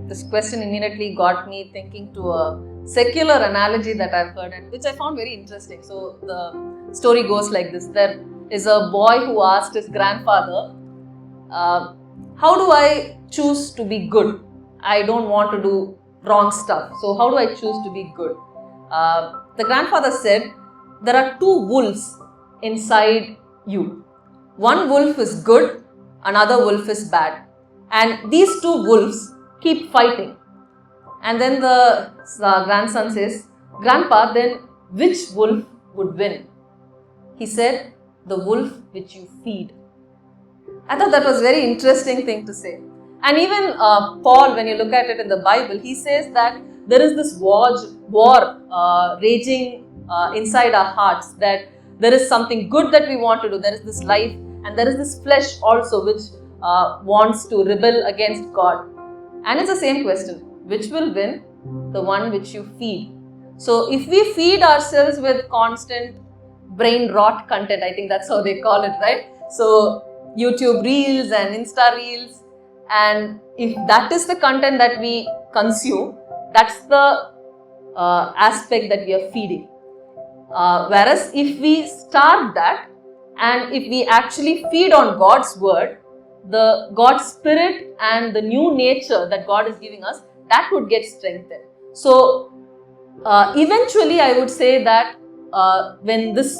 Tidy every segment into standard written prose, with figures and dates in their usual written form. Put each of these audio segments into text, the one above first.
this question immediately got me thinking to a secular analogy that I've heard and which I found very interesting. So the story goes like this. There is a boy who asked his grandfather, how do I choose to be good? I don't want to do wrong stuff. So how do I choose to be good? The grandfather said, there are two wolves inside you. One wolf is good, another wolf is bad. And these two wolves keep fighting. And then the grandson says, Grandpa, then which wolf would win? He said, the wolf which you feed. I thought that was a very interesting thing to say. And even Paul, when you look at it in the Bible, he says that there is this war raging inside our hearts, that there is something good that we want to do, there is this life, and there is this flesh also which wants to rebel against God. And it's the same question, which will win? The one which you feed. So if we feed ourselves with constant brain rot content, I think that's how they call it, right? So YouTube Reels and Insta Reels, and if that is the content that we consume, that's the aspect that we are feeding. Whereas if we starve that, and if we actually feed on God's word, the God's spirit and the new nature that God is giving us, that would get strengthened. So eventually I would say that when this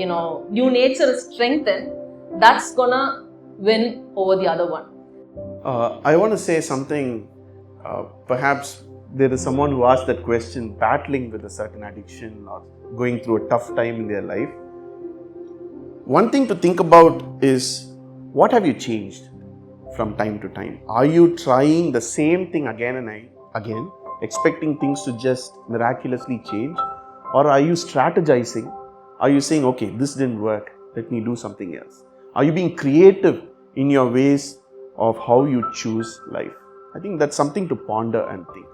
new nature is strengthened, that's gonna win over the other one. I want to say something. Perhaps there is someone who asked that question battling with a certain addiction or going through a tough time in their life. One thing to think about is, what have you changed from time to time? Are you trying the same thing again and again, expecting things to just miraculously change? Or are you strategizing? Are you saying, okay, this didn't work, let me do something else? Are you being creative in your ways of how you choose life? I think that's something to ponder and think.